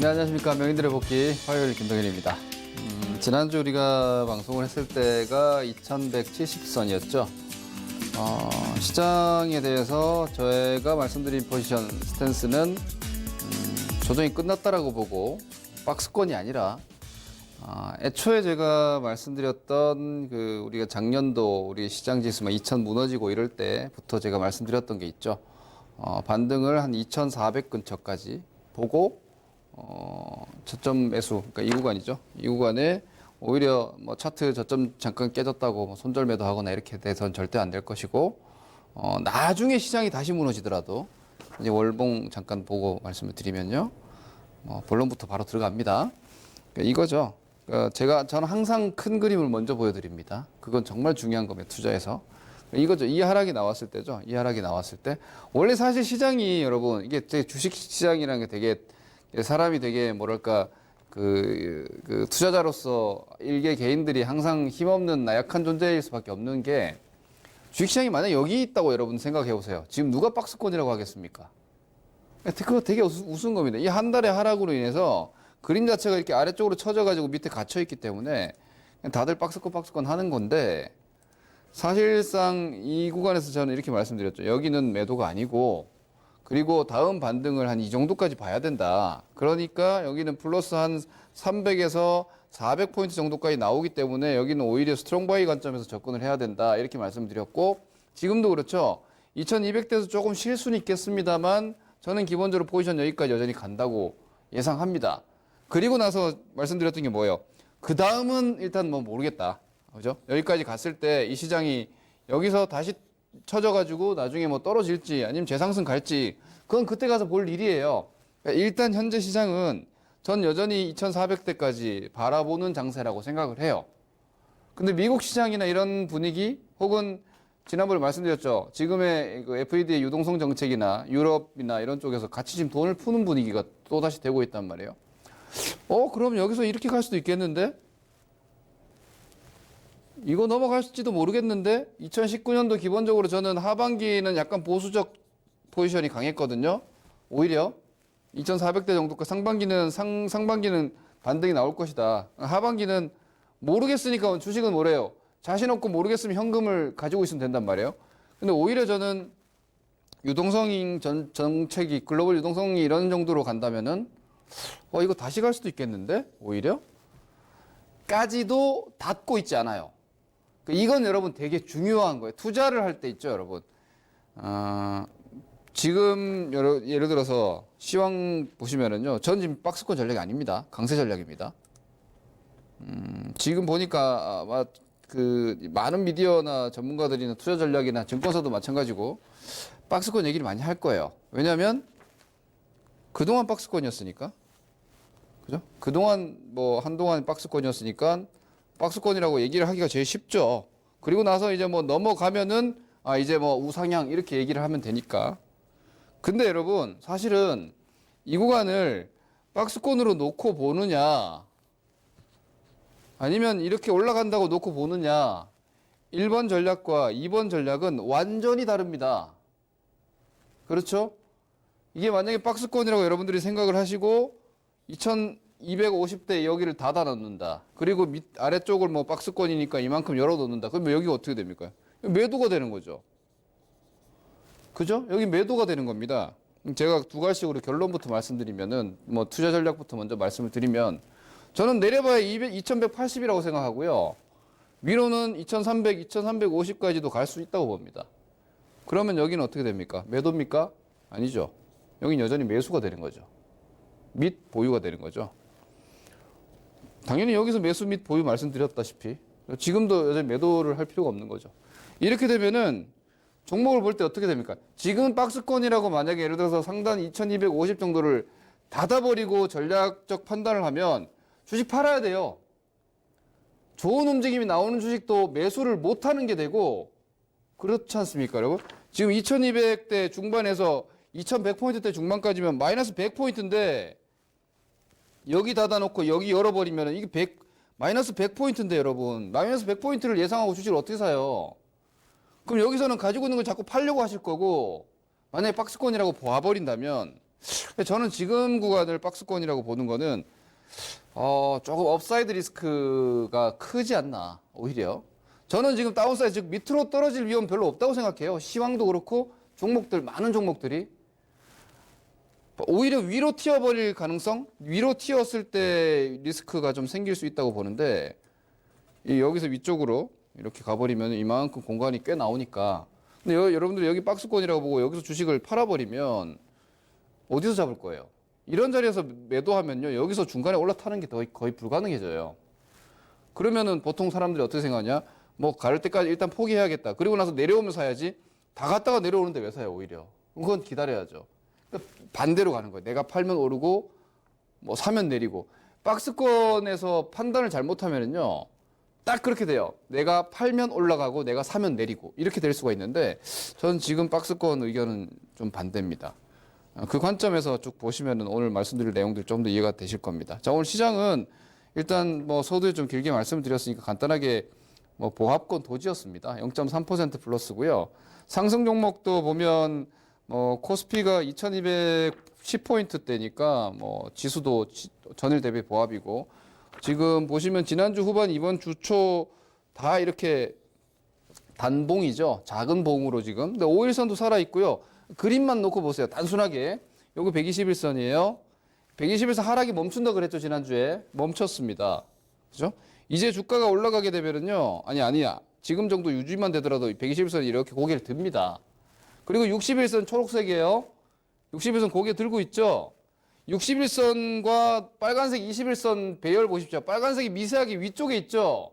네, 안녕하십니까. 명인들의 복귀 화요일 김동현입니다. 지난주 우리가 방송을 했을 때가 2170선이었죠. 시장에 대해서 저희가 말씀드린 포지션 스탠스는 조정이 끝났다라고 보고 박스권이 아니라 애초에 제가 말씀드렸던 우리가 작년도 우리 시장 지수만 2000 무너지고 이럴 때부터 제가 말씀드렸던 게 있죠. 반등을 한 2400 근처까지 보고 저점 매수, 그러니까 이 구간이죠. 이 구간에 오히려 뭐 차트 저점 잠깐 깨졌다고 뭐 손절 매도하거나 이렇게 돼서는 절대 안 될 것이고, 나중에 시장이 다시 무너지더라도 이제 월봉 잠깐 보고 말씀을 드리면요, 본론부터 바로 들어갑니다. 그러니까 이거죠. 저는 항상 큰 그림을 먼저 보여드립니다. 그건 정말 중요한 겁니다. 투자에서. 이거죠. 이 하락이 나왔을 때죠. 이 하락이 나왔을 때 원래 사실 시장이 여러분 이게 주식 시장이라는 게 되게 사람이 되게 뭐랄까 투자자로서 일개 개인들이 항상 힘없는 나약한 존재일 수밖에 없는 게 주식시장이 만약 여기 있다고 여러분 생각해 보세요. 지금 누가 박스권이라고 하겠습니까? 그거 되게 우스운 겁니다. 이 한 달의 하락으로 인해서 그림 자체가 이렇게 아래쪽으로 쳐져가지고 밑에 갇혀 있기 때문에 다들 박스권 하는 건데, 사실상 이 구간에서 저는 이렇게 말씀드렸죠. 여기는 매도가 아니고, 그리고 다음 반등을 한 이 정도까지 봐야 된다. 그러니까 여기는 플러스 한 300에서 400포인트 정도까지 나오기 때문에 여기는 오히려 스트롱 바이 관점에서 접근을 해야 된다. 이렇게 말씀드렸고, 지금도 그렇죠. 2200대에서 조금 쉴 수는 있겠습니다만 저는 기본적으로 포지션 여기까지 여전히 간다고 예상합니다. 그리고 나서 말씀드렸던 게 뭐예요? 그 다음은 일단 뭐 모르겠다. 그죠? 여기까지 갔을 때 이 시장이 여기서 다시 쳐져가지고 나중에 뭐 떨어질지 아니면 재상승 갈지 그건 그때 가서 볼 일이에요. 그러니까 일단 현재 시장은 전 여전히 2400대까지 바라보는 장세라고 생각을 해요. 근데 미국 시장이나 이런 분위기 혹은 지난번에 말씀드렸죠. 지금의 FED의 유동성 정책이나 유럽이나 이런 쪽에서 같이 지금 돈을 푸는 분위기가 또다시 되고 있단 말이에요. 그럼 여기서 이렇게 갈 수도 있겠는데? 이거 넘어갈지도 모르겠는데 2019년도 기본적으로 저는 하반기는 약간 보수적 포지션이 강했거든요. 오히려 2400대 정도까 상반기는 반등이 나올 것이다. 하반기는 모르겠으니까 주식은 뭐래요? 자신 없고 모르겠으면 현금을 가지고 있으면 된단 말이에요. 근데 오히려 저는 유동성 정책이 글로벌 유동성이 이런 정도로 간다면은 이거 다시 갈 수도 있겠는데? 오히려 까지도 닫고 있지 않아요. 이건 여러분 되게 중요한 거예요. 투자를 할 때 있죠, 여러분. 지금 예를 들어서 시황 보시면은요, 전 지금 박스권 전략이 아닙니다. 강세 전략입니다. 지금 보니까 많은 미디어나 전문가들이나 투자 전략이나 증권사도 마찬가지고 박스권 얘기를 많이 할 거예요. 왜냐하면 그동안 박스권이었으니까, 그죠? 그동안 한동안 박스권이었으니까 박스권이라고 얘기를 하기가 제일 쉽죠. 그리고 나서 이제 넘어가면은 이제 우상향 이렇게 얘기를 하면 되니까. 근데 여러분 사실은 이 구간을 박스권으로 놓고 보느냐 아니면 이렇게 올라간다고 놓고 보느냐, 1번 전략과 2번 전략은 완전히 다릅니다. 그렇죠? 이게 만약에 박스권이라고 여러분들이 생각을 하시고 2250대 여기를 닫아 놓는다. 그리고 아래쪽을 박스권이니까 이만큼 열어 놓는다. 그러면 여기가 어떻게 됩니까? 매도가 되는 거죠. 그죠? 여기 매도가 되는 겁니다. 제가 두 가지식으로 결론부터 말씀드리면은, 투자 전략부터 먼저 말씀을 드리면, 저는 내려봐야 2180이라고 생각하고요. 위로는 2300, 2350까지도 갈 수 있다고 봅니다. 그러면 여기는 어떻게 됩니까? 매도입니까? 아니죠. 여기는 여전히 매수가 되는 거죠. 및 보유가 되는 거죠. 당연히 여기서 매수 및 보유 말씀드렸다시피 지금도 여전히 매도를 할 필요가 없는 거죠. 이렇게 되면은 종목을 볼 때 어떻게 됩니까? 지금 박스권이라고 만약에 예를 들어서 상단 2250 정도를 닫아버리고 전략적 판단을 하면 주식 팔아야 돼요. 좋은 움직임이 나오는 주식도 매수를 못하는 게 되고, 그렇지 않습니까, 여러분? 지금 2200대 중반에서 2100포인트대 중반까지면 마이너스 100포인트인데 여기 닫아놓고 여기 열어버리면 이게 마이너스 100포인트인데 여러분, 마이너스 100포인트를 예상하고 주식을 어떻게 사요? 그럼 여기서는 가지고 있는 걸 자꾸 팔려고 하실 거고, 만약에 박스권이라고 봐버린다면 저는 지금 구간을 박스권이라고 보는 거는 조금 업사이드 리스크가 크지 않나 오히려. 저는 지금 다운사이드 즉 밑으로 떨어질 위험 별로 없다고 생각해요. 시황도 그렇고 종목들 많은 종목들이 오히려 위로 튀어버릴 가능성, 위로 튀었을 때 리스크가 좀 생길 수 있다고 보는데 여기서 위쪽으로 이렇게 가버리면 이만큼 공간이 꽤 나오니까. 근데 여러분들이 여기 박스권이라고 보고 여기서 주식을 팔아버리면 어디서 잡을 거예요? 이런 자리에서 매도하면요, 여기서 중간에 올라타는 게 거의 불가능해져요. 그러면은 보통 사람들이 어떻게 생각하냐? 뭐 가를 때까지 일단 포기해야겠다. 그리고 나서 내려오면 사야지. 다 갔다가 내려오는데 왜 사요, 오히려? 그건 기다려야죠. 그러니까 반대로 가는 거예요. 내가 팔면 오르고 뭐 사면 내리고. 박스권에서 판단을 잘못하면은요, 딱 그렇게 돼요. 내가 팔면 올라가고 내가 사면 내리고 이렇게 될 수가 있는데 저는 지금 박스권 의견은 좀 반대입니다. 그 관점에서 쭉 보시면은 오늘 말씀드릴 내용들 좀 더 이해가 되실 겁니다. 자, 오늘 시장은 일단 뭐 서두에 좀 길게 말씀드렸으니까 간단하게 뭐 보합권 도지였습니다. 0.3% 플러스고요. 상승 종목도 보면 코스피가 2210포인트대니까 뭐 지수도 전일 대비 보합이고, 지금 보시면 지난주 후반 이번 주 초 다 이렇게 단봉이죠. 작은 봉으로 지금. 근데 5일선도 살아 있고요. 그림만 놓고 보세요. 단순하게. 요거 121선이에요. 121선 하락이 멈춘다 그랬죠, 지난주에. 멈췄습니다. 그죠? 이제 주가가 올라가게 되면은요. 아니야. 지금 정도 유지만 되더라도 121선이 이렇게 고개를 듭니다. 그리고 61선 초록색이에요. 61선 고개 들고 있죠. 61선과 빨간색 21선 배열 보십시오. 빨간색이 미세하게 위쪽에 있죠.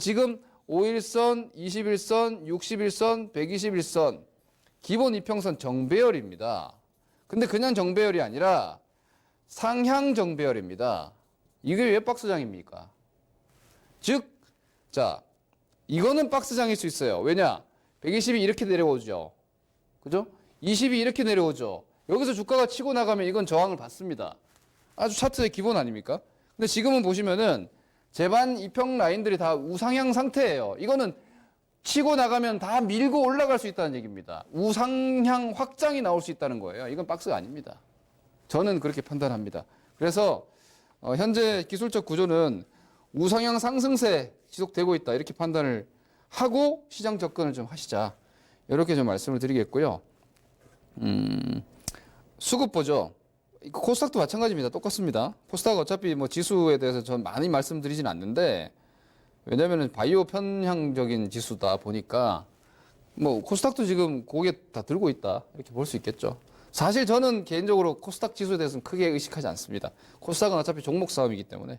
지금 5일선, 21선, 61선, 121선 기본 이평선 정배열입니다. 근데 그냥 정배열이 아니라 상향 정배열입니다. 이게 왜 박스장입니까? 즉, 자, 이거는 박스장일 수 있어요. 왜냐? 120이 이렇게 내려오죠. 그죠? 20이 이렇게 내려오죠. 여기서 주가가 치고 나가면 이건 저항을 받습니다. 아주 차트의 기본 아닙니까? 근데 지금은 보시면은 제반 이평 라인들이 다 우상향 상태예요. 이거는 치고 나가면 다 밀고 올라갈 수 있다는 얘기입니다. 우상향 확장이 나올 수 있다는 거예요. 이건 박스가 아닙니다. 저는 그렇게 판단합니다. 그래서 현재 기술적 구조는 우상향 상승세 지속되고 있다, 이렇게 판단을 하고 시장 접근을 좀 하시자, 이렇게 좀 말씀을 드리겠고요. 수급 보죠. 코스닥도 마찬가지입니다. 똑같습니다. 코스닥 어차피 뭐 지수에 대해서 전 많이 말씀드리진 않는데, 왜냐면은 바이오 편향적인 지수다 보니까 뭐 코스닥도 지금 고개 다 들고 있다, 이렇게 볼 수 있겠죠. 사실 저는 개인적으로 코스닥 지수에 대해서는 크게 의식하지 않습니다. 코스닥은 어차피 종목 싸움이기 때문에.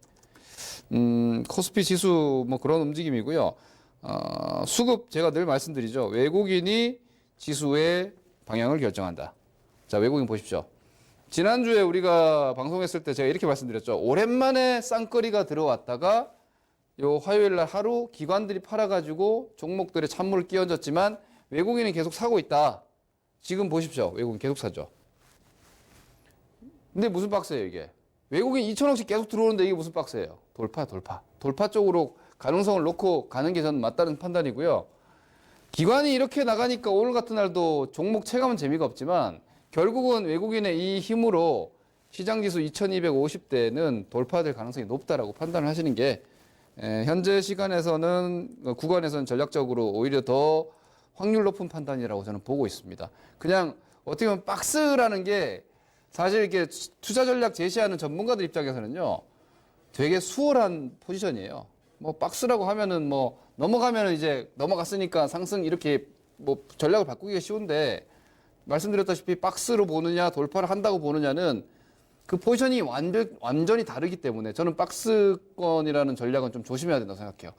코스피 지수 뭐 그런 움직임이고요. 수급 제가 늘 말씀드리죠. 외국인이 지수의 방향을 결정한다. 자, 외국인 보십시오. 지난주에 우리가 방송했을 때 제가 이렇게 말씀드렸죠. 오랜만에 쌍거리가 들어왔다가 요 화요일 날 하루 기관들이 팔아가지고 종목들의 찬물을 끼얹었지만 외국인이 계속 사고 있다. 지금 보십시오. 외국인 계속 사죠. 근데 무슨 박스예요, 이게? 외국인 2천억씩 계속 들어오는데 이게 무슨 박스예요? 돌파 쪽으로 가능성을 놓고 가는 게 저는 맞다는 판단이고요. 기관이 이렇게 나가니까 오늘 같은 날도 종목 체감은 재미가 없지만 결국은 외국인의 이 힘으로 시장지수 2250대는 돌파될 가능성이 높다라고 판단을 하시는 게 현재 시간에서는 구간에서는 전략적으로 오히려 더 확률 높은 판단이라고 저는 보고 있습니다. 그냥 어떻게 보면 박스라는 게 사실 이렇게 투자 전략 제시하는 전문가들 입장에서는요, 되게 수월한 포지션이에요. 뭐 박스라고 하면은 뭐 넘어가면은 이제 넘어갔으니까 상승 이렇게 뭐 전략을 바꾸기가 쉬운데, 말씀드렸다시피 박스로 보느냐 돌파를 한다고 보느냐는 그 포지션이 완전히 다르기 때문에 저는 박스권이라는 전략은 좀 조심해야 된다고 생각해요.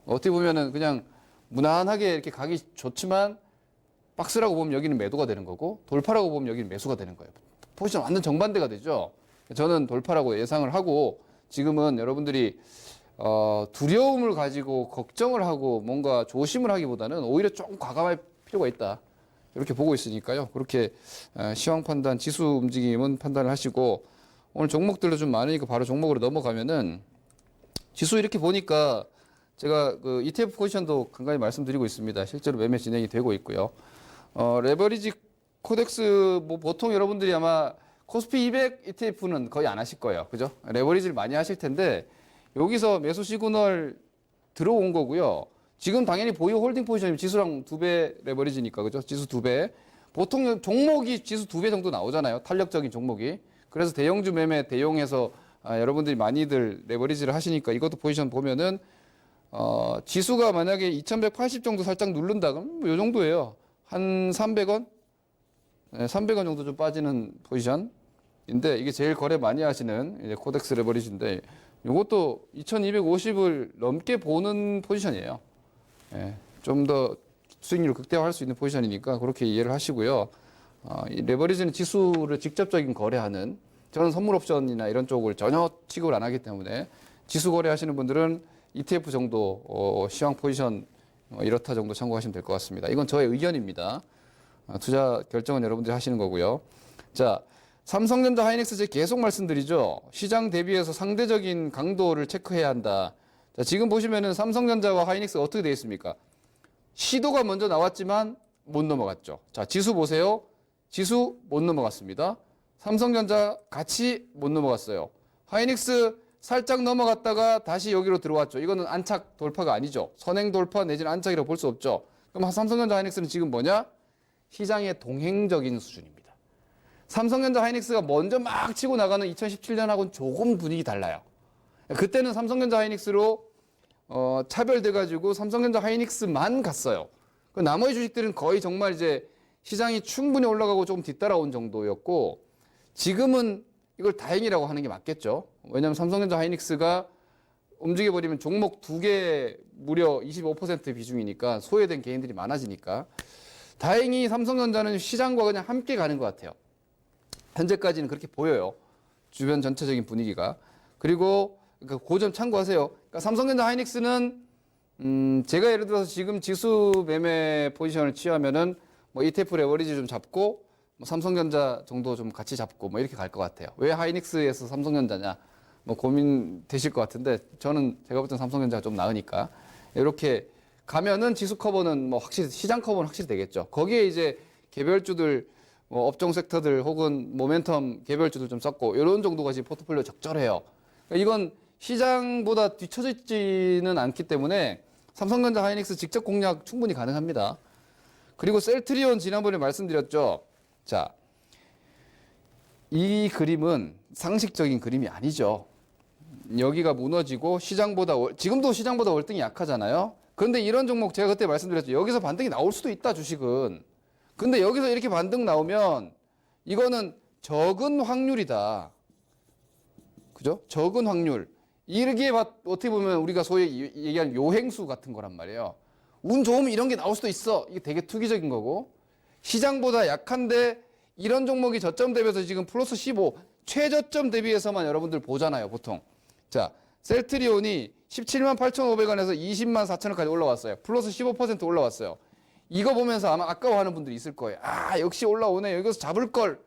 어떻게 보면은 그냥 무난하게 이렇게 가기 좋지만 박스라고 보면 여기는 매도가 되는 거고 돌파라고 보면 여기는 매수가 되는 거예요. 포지션 완전 정반대가 되죠. 저는 돌파라고 예상을 하고, 지금은 여러분들이 두려움을 가지고 걱정을 하고 뭔가 조심을 하기보다는 오히려 좀 과감할 필요가 있다, 이렇게 보고 있으니까요. 그렇게 시황 판단, 지수 움직임은 판단을 하시고, 오늘 종목들도 좀 많으니까 바로 종목으로 넘어가면은 지수 이렇게 보니까 제가 그 ETF 포지션도 간간히 말씀드리고 있습니다. 실제로 매매 진행이 되고 있고요. 레버리지 코덱스 뭐 보통 여러분들이 아마 코스피 200 ETF는 거의 안 하실 거예요. 그죠? 레버리지를 많이 하실 텐데 여기서 매수 시그널 들어온 거고요. 지금 당연히 보유 홀딩 포지션이 지수랑 2배 레버리지니까 그죠? 지수 2배. 보통 종목이 지수 2배 정도 나오잖아요. 탄력적인 종목이. 그래서 대형주 매매 대용해서 여러분들이 많이들 레버리지를 하시니까 이것도 포지션 보면은 지수가 만약에 2180 정도 살짝 누른다 그러면 이 정도예요. 한 300원? 네, 300원 정도 좀 빠지는 포지션인데 이게 제일 거래 많이 하시는 이제 코덱스 레버리지인데 이것도 2250을 넘게 보는 포지션이에요. 예, 좀 더 수익률을 극대화할 수 있는 포지션이니까 그렇게 이해를 하시고요. 이 레버리지는 지수를 직접적인 거래하는 저는 선물 옵션이나 이런 쪽을 전혀 취급을 안 하기 때문에 지수 거래하시는 분들은 ETF 정도 시황 포지션 이렇다 정도 참고하시면 될 것 같습니다. 이건 저의 의견입니다. 투자 결정은 여러분들이 하시는 거고요. 자, 삼성전자 하이닉스 제가 계속 말씀드리죠. 시장 대비해서 상대적인 강도를 체크해야 한다. 자, 지금 보시면은 삼성전자와 하이닉스가 어떻게 되어 있습니까? 시도가 먼저 나왔지만 못 넘어갔죠. 자, 지수 보세요. 지수 못 넘어갔습니다. 삼성전자 같이 못 넘어갔어요. 하이닉스 살짝 넘어갔다가 다시 여기로 들어왔죠. 이거는 안착 돌파가 아니죠. 선행 돌파 내지는 안착이라고 볼 수 없죠. 그럼 삼성전자 하이닉스는 지금 뭐냐? 시장의 동행적인 수준입니다. 삼성전자 하이닉스가 먼저 막 치고 나가는 2017년하고는 조금 분위기 달라요. 그때는 삼성전자 하이닉스로 차별돼가지고 삼성전자 하이닉스만 갔어요. 나머지 주식들은 거의 정말 이제 시장이 충분히 올라가고 조금 뒤따라온 정도였고 지금은 이걸 다행이라고 하는 게 맞겠죠. 왜냐하면 삼성전자 하이닉스가 움직여버리면 종목 2개 무려 25% 비중이니까 소외된 개인들이 많아지니까 다행히 삼성전자는 시장과 그냥 함께 가는 것 같아요. 현재까지는 그렇게 보여요. 주변 전체적인 분위기가. 그리고 그 점 참고하세요. 그러니까 삼성전자 하이닉스는 제가 예를 들어서 지금 지수 매매 포지션을 취하면은 뭐 ETF 레버리지 좀 잡고 뭐 삼성전자 정도 좀 같이 잡고 뭐 이렇게 갈 것 같아요. 왜 하이닉스에서 삼성전자냐? 뭐 고민 되실 것 같은데 저는 제가 볼 땐 삼성전자가 좀 나으니까 이렇게 가면은 지수 커버는 뭐 확실히 시장 커버는 확실히 되겠죠. 거기에 이제 개별주들 뭐 업종 섹터들 혹은 모멘텀 개별주들 좀 섞고 이런 정도가 지금 포트폴리오 적절해요. 그러니까 이건 시장보다 뒤처져 있지는 않기 때문에 삼성전자 하이닉스 직접 공략 충분히 가능합니다. 그리고 셀트리온 지난번에 말씀드렸죠. 자, 이 그림은 상식적인 그림이 아니죠. 여기가 무너지고 지금도 시장보다 월등히 약하잖아요. 그런데 이런 종목 제가 그때 말씀드렸죠. 여기서 반등이 나올 수도 있다, 주식은. 근데 여기서 이렇게 반등 나오면 이거는 적은 확률이다. 그죠? 적은 확률. 이게 어떻게 보면 우리가 소위 얘기하는 요행수 같은 거란 말이에요. 운 좋으면 이런 게 나올 수도 있어. 이게 되게 투기적인 거고. 시장보다 약한데 이런 종목이 저점 대비해서 지금 플러스 15, 최저점 대비해서만 여러분들 보잖아요, 보통. 자, 셀트리온이 17만 8,500원에서 20만 4천원까지 올라왔어요. 플러스 15% 올라왔어요. 이거 보면서 아마 아까워하는 분들이 있을 거예요. 아, 역시 올라오네. 여기서 잡을 걸.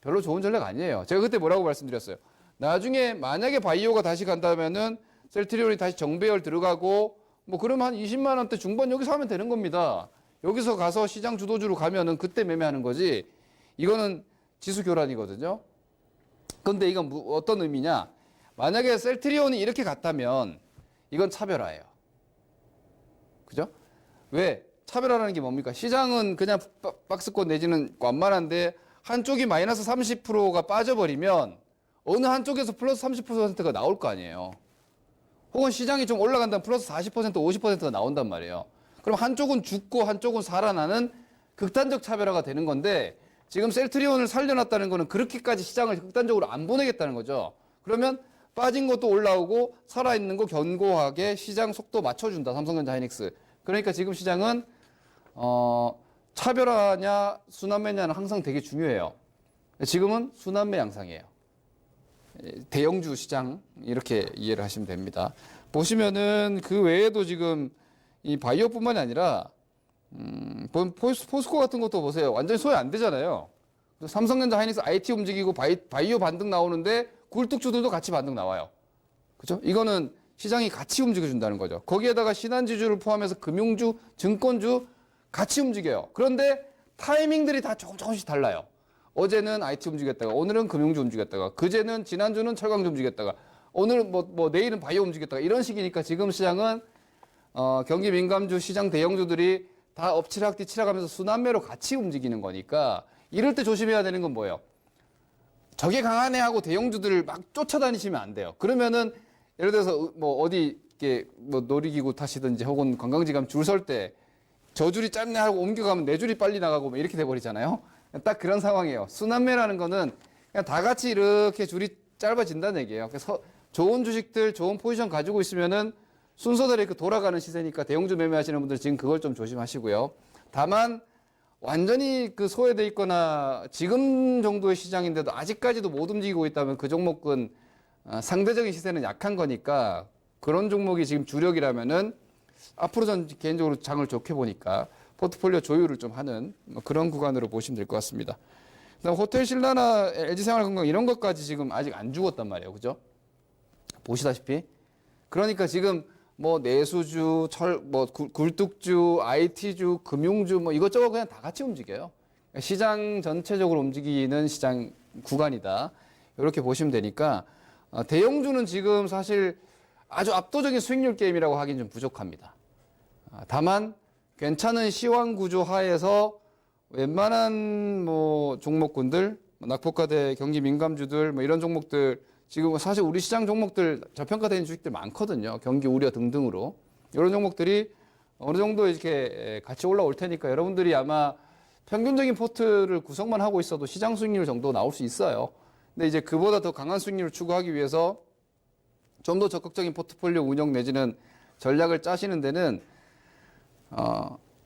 별로 좋은 전략 아니에요. 제가 그때 뭐라고 말씀드렸어요. 나중에 만약에 바이오가 다시 간다면은 셀트리온이 다시 정배열 들어가고 뭐 그러면 한 20만 원대 중반 여기서 하면 되는 겁니다. 여기서 가서 시장 주도주로 가면은 그때 매매하는 거지. 이거는 지수 교란이거든요. 근데 이건 어떤 의미냐? 만약에 셀트리온이 이렇게 갔다면 이건 차별화예요. 그죠? 왜? 차별화라는 게 뭡니까? 시장은 그냥 박스권 내지는 완만한데 한쪽이 마이너스 30%가 빠져버리면 어느 한쪽에서 플러스 30%가 나올 거 아니에요. 혹은 시장이 좀 올라간다면 플러스 40%, 50%가 나온단 말이에요. 그럼 한쪽은 죽고 한쪽은 살아나는 극단적 차별화가 되는 건데 지금 셀트리온을 살려놨다는 거는 그렇게까지 시장을 극단적으로 안 보내겠다는 거죠. 그러면 빠진 것도 올라오고 살아있는 거 견고하게 시장 속도 맞춰준다. 삼성전자 하이닉스. 그러니까 지금 시장은 차별화냐 순환매냐는 항상 되게 중요해요. 지금은 순환매 양상이에요. 대형주 시장 이렇게 이해를 하시면 됩니다. 보시면은 그 외에도 지금 이 바이오뿐만이 아니라 포스코 같은 것도 보세요. 완전히 소외 안 되잖아요. 삼성전자 하이닉스 IT 움직이고 바이오 반등 나오는데 굴뚝주들도 같이 반등 나와요. 그죠? 이거는 시장이 같이 움직여준다는 거죠. 거기에다가 신한지주를 포함해서 금융주, 증권주 같이 움직여요. 그런데 타이밍들이 다 조금씩 달라요. 어제는 IT 움직였다가 오늘은 금융주 움직였다가 그제는 지난주는 철강주 움직였다가 오늘은 뭐 내일은 바이오 움직였다가 이런 식이니까 지금 시장은 경기 민감주 시장 대형주들이 다 엎치락 뒤치락 하면서 순환매로 같이 움직이는 거니까 이럴 때 조심해야 되는 건 뭐예요? 저게 강하네 하고 대형주들을 막 쫓아다니시면 안 돼요. 그러면은 예를 들어서 뭐 어디 이렇게 뭐 놀이기구 타시든지 혹은 관광지 가면 줄 설 때 저 줄이 짧네 하고 옮겨가면 내 줄이 빨리 나가고 뭐 이렇게 돼버리잖아요. 딱 그런 상황이에요. 순환매라는 거는 그냥 다 같이 이렇게 줄이 짧아진다는 얘기예요. 그래서 좋은 주식들, 좋은 포지션 가지고 있으면은 순서대로 이렇게 돌아가는 시세니까 대형주 매매하시는 분들 지금 그걸 좀 조심하시고요. 다만 완전히 그 소외돼 있거나 지금 정도의 시장인데도 아직까지도 못 움직이고 있다면 그 종목은 상대적인 시세는 약한 거니까 그런 종목이 지금 주력이라면은 앞으로 전 개인적으로 장을 좋게 보니까 포트폴리오 조율을 좀 하는 그런 구간으로 보시면 될 것 같습니다. 그다음 호텔 신라나 LG생활건강 이런 것까지 지금 아직 안 죽었단 말이에요. 그죠? 보시다시피. 그러니까 지금 뭐 내수주, 굴뚝주, IT주, 금융주 뭐 이것저것 그냥 다 같이 움직여요. 시장 전체적으로 움직이는 시장 구간이다. 이렇게 보시면 되니까 대형주는 지금 사실 아주 압도적인 수익률 게임이라고 하긴 좀 부족합니다. 다만 괜찮은 시황 구조 하에서 웬만한 뭐 종목군들, 낙폭과대 경기 민감주들 뭐 이런 종목들 지금 사실 우리 시장 종목들 저평가되는 주식들 많거든요. 경기 우려 등등으로. 이런 종목들이 어느 정도 이렇게 같이 올라올 테니까 여러분들이 아마 평균적인 포트를 구성만 하고 있어도 시장 수익률 정도 나올 수 있어요. 근데 이제 그보다 더 강한 수익률을 추구하기 위해서 좀 더 적극적인 포트폴리오 운영 내지는 전략을 짜시는 데는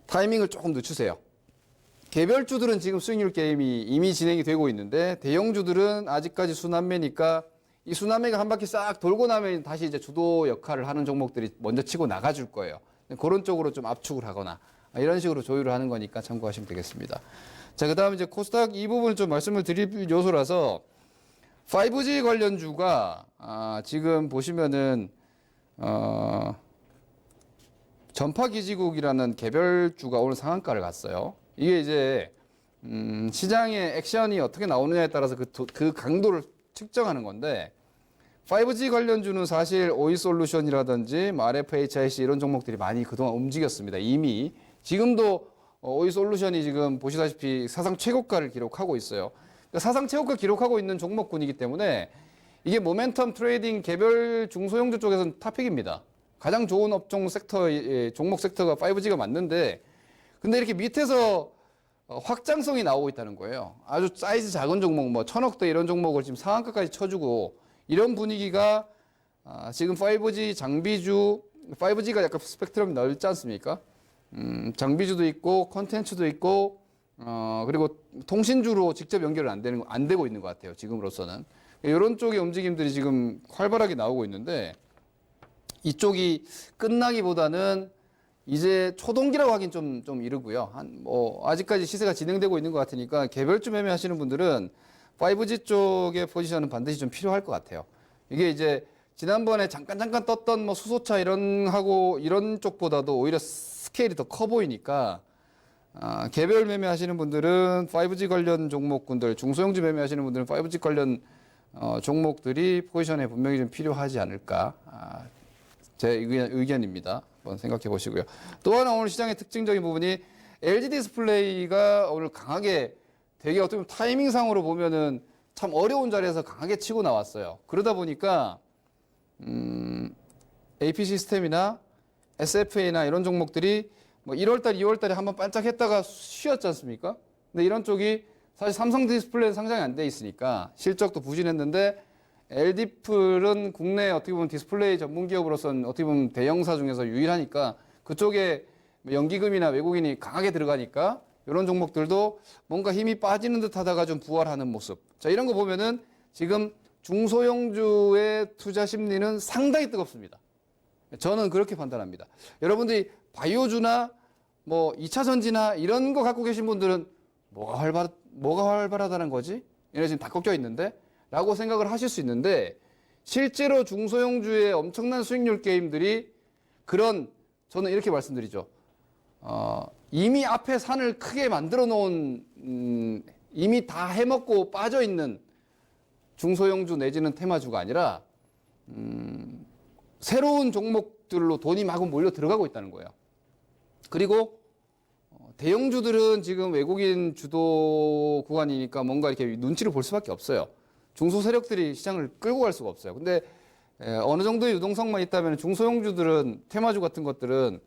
타이밍을 조금 늦추세요. 개별주들은 지금 수익률 게임이 이미 진행이 되고 있는데 대형주들은 아직까지 순환매니까 이 순환매가 한 바퀴 싹 돌고 나면 다시 이제 주도 역할을 하는 종목들이 먼저 치고 나가줄 거예요. 그런 쪽으로 좀 압축을 하거나 이런 식으로 조율을 하는 거니까 참고하시면 되겠습니다. 자, 그 다음 이제 코스닥 이 부분을 좀 말씀을 드릴 요소라서 5G 관련주가 지금 보시면은 전파기지국이라는 개별주가 오늘 상한가를 갔어요. 이게 이제 시장의 액션이 어떻게 나오느냐에 따라서 그 강도를 측정하는 건데 5G 관련주는 사실 오이솔루션이라든지 RFHIC 이런 종목들이 많이 그동안 움직였습니다. 이미 지금도 오이솔루션이 지금 보시다시피 사상 최고가를 기록하고 있어요. 그러니까 사상 최고가 기록하고 있는 종목군이기 때문에 이게 모멘텀 트레이딩 개별 중소형주 쪽에서는 탑픽입니다. 가장 좋은 업종 종목 섹터가 5G가 맞는데 근데 이렇게 밑에서 확장성이 나오고 있다는 거예요. 아주 사이즈 작은 종목, 뭐 1000억대 이런 종목을 지금 상한가까지 쳐주고 이런 분위기가 지금 5G 장비주, 5G가 약간 스펙트럼이 넓지 않습니까? 장비주도 있고 콘텐츠도 있고 그리고 통신주로 직접 연결은 안 되고 있는 것 같아요. 지금으로서는. 이런 쪽의 움직임들이 지금 활발하게 나오고 있는데 이쪽이 끝나기보다는 이제 초동기라고 하긴 좀 이르고요. 아직까지 시세가 진행되고 있는 것 같으니까 개별주 매매하시는 분들은 5G 쪽의 포지션은 반드시 좀 필요할 것 같아요. 이게 이제 지난번에 잠깐 떴던 뭐 수소차 이런 쪽보다도 오히려 스케일이 더 커 보이니까 개별 매매하시는 분들은 5G 관련 종목군들, 중소형주 매매하시는 분들은 5G 관련 종목들이 포지션에 분명히 좀 필요하지 않을까. 제 의견입니다. 한번 생각해 보시고요. 또 하나 오늘 시장의 특징적인 부분이 LG 디스플레이가 오늘 강하게 되게 어떻게 보면 타이밍상으로 보면은 참 어려운 자리에서 강하게 치고 나왔어요. 그러다 보니까 AP 시스템이나 SFA나 이런 종목들이 뭐 1월달, 2월달에 한번 반짝했다가 쉬었지 않습니까? 근데 이런 쪽이 사실 삼성 디스플레이는 상장이 안 돼 있으니까 실적도 부진했는데 LD플은 국내 어떻게 보면 디스플레이 전문 기업으로서는 어떻게 보면 대형사 중에서 유일하니까 그쪽에 연기금이나 외국인이 강하게 들어가니까 이런 종목들도 뭔가 힘이 빠지는 듯 하다가 좀 부활하는 모습. 자, 이런 거 보면은 지금 중소형주의 투자 심리는 상당히 뜨겁습니다. 저는 그렇게 판단합니다. 여러분들이 바이오주나 뭐 2차 전지나 이런 거 갖고 계신 분들은 뭐가 활발하다는 거지? 얘네 지금 다 꺾여 있는데? 라고 생각을 하실 수 있는데 실제로 중소형주의 엄청난 수익률 게임들이 저는 이렇게 말씀드리죠. 이미 앞에 산을 크게 만들어 놓은 이미 다 해먹고 빠져있는 중소형주 내지는 테마주가 아니라 새로운 종목들로 돈이 마구 몰려 들어가고 있다는 거예요. 그리고 대형주들은 지금 외국인 주도 구간이니까 뭔가 이렇게 눈치를 볼 수밖에 없어요. 중소 세력들이 시장을 끌고 갈 수가 없어요. 근데 어느 정도의 유동성만 있다면 중소형주들은 테마주 같은 것들은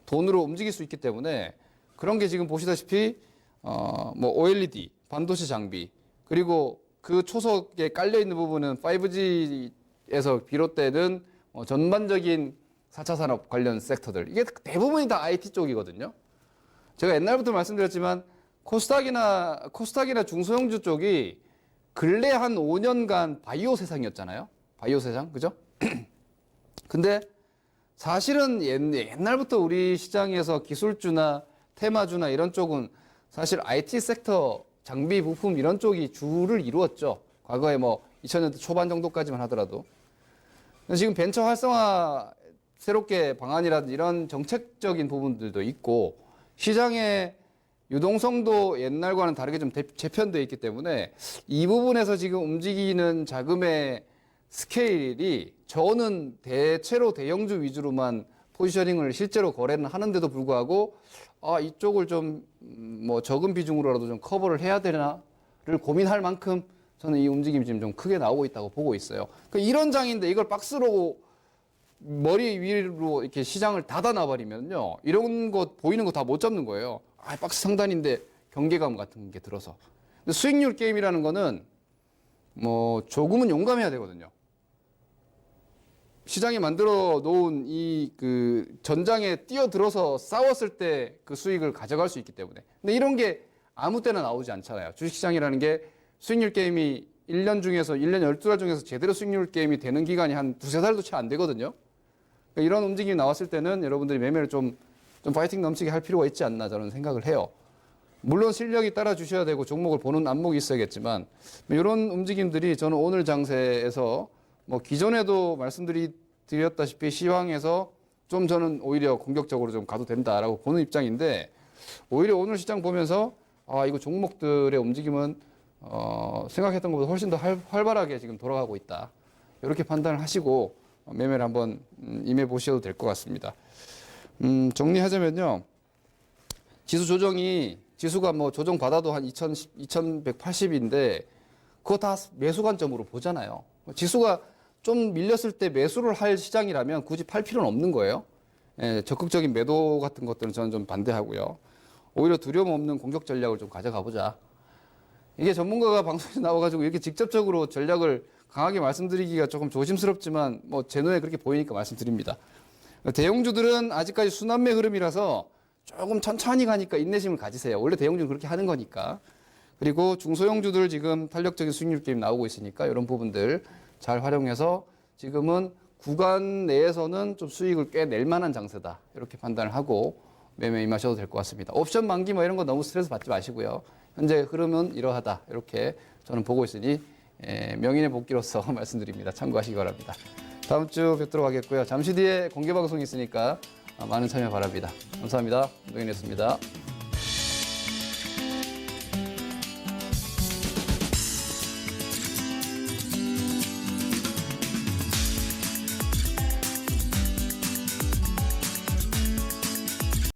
돈으로 움직일 수 있기 때문에 그런 게 지금 보시다시피 뭐 OLED, 반도체 장비 그리고 그 초석에 깔려 있는 부분은 5G에서 비롯되는 전반적인 4차 산업 관련 섹터들 이게 대부분이 다 IT 쪽이거든요. 제가 옛날부터 말씀드렸지만 코스닥이나 중소형주 쪽이 근래 한 5년간 바이오 세상이었잖아요. 바이오 세상, 그죠? 근데 사실은 옛날부터 우리 시장에서 기술주나 테마주나 이런 쪽은 사실 IT 섹터, 장비, 부품 이런 쪽이 주를 이루었죠. 과거에 뭐 2000년대 초반 정도까지만 하더라도. 지금 벤처 활성화 새롭게 방안이라든지 이런 정책적인 부분들도 있고 시장의 유동성도 옛날과는 다르게 좀 재편되어 있기 때문에 이 부분에서 지금 움직이는 자금의 스케일이 저는 대체로 대형주 위주로만 포지셔닝을 실제로 거래는 하는데도 불구하고 이쪽을 좀 뭐 적은 비중으로라도 좀 커버를 해야 되나를 고민할 만큼 저는 이 움직임이 지금 좀 크게 나오고 있다고 보고 있어요. 그러니까 이런 장인데 이걸 박스로 머리 위로 이렇게 시장을 닫아놔 버리면요. 이런 거 보이는 거 다 못 잡는 거예요. 박스 상단인데 경계감 같은 게 들어서. 근데 수익률 게임이라는 거는 뭐 조금은 용감해야 되거든요. 시장이 만들어 놓은 이 그 전장에 뛰어들어서 싸웠을 때 그 수익을 가져갈 수 있기 때문에. 근데 이런 게 아무 때나 나오지 않잖아요. 주식시장이라는 게 수익률 게임이 1년 중에서 1년 12달 중에서 제대로 수익률 게임이 되는 기간이 한 두세 달도 채 안 되거든요. 그러니까 이런 움직임이 나왔을 때는 여러분들이 매매를 좀 파이팅 넘치게 할 필요가 있지 않나 저는 생각을 해요. 물론 실력이 따라주셔야 되고 종목을 보는 안목이 있어야겠지만 이런 움직임들이 저는 오늘 장세에서 뭐 기존에도 말씀드렸다시피 시황에서 좀 저는 오히려 공격적으로 좀 가도 된다라고 보는 입장인데 오히려 오늘 시장 보면서 이거 종목들의 움직임은 생각했던 것보다 훨씬 더 활발하게 지금 돌아가고 있다. 이렇게 판단을 하시고 매매를 한번 임해 보셔도 될 것 같습니다. 정리하자면요. 지수가 뭐 조정 받아도 한 2180인데 그거 다 매수 관점으로 보잖아요. 지수가 좀 밀렸을 때 매수를 할 시장이라면 굳이 팔 필요는 없는 거예요. 적극적인 매도 같은 것들은 저는 좀 반대하고요. 오히려 두려움 없는 공격 전략을 좀 가져가 보자. 이게 전문가가 방송에 나와가지고 이렇게 직접적으로 전략을 강하게 말씀드리기가 조금 조심스럽지만 뭐 제 눈에 그렇게 보이니까 말씀드립니다. 대형주들은 아직까지 순환매 흐름이라서 조금 천천히 가니까 인내심을 가지세요. 원래 대형주는 그렇게 하는 거니까. 그리고 중소형주들 지금 탄력적인 수익률 게임 나오고 있으니까 이런 부분들 잘 활용해서 지금은 구간 내에서는 좀 수익을 꽤 낼 만한 장세다. 이렇게 판단을 하고 매매 임하셔도 될 것 같습니다. 옵션 만기 뭐 이런 거 너무 스트레스 받지 마시고요. 현재 흐름은 이러하다. 이렇게 저는 보고 있으니 명인의 복귀로서 말씀드립니다. 참고하시기 바랍니다. 다음 주 뵙도록 하겠고요. 잠시 뒤에 공개 방송이 있으니까 많은 참여 바랍니다. 감사합니다. 명인이었습니다.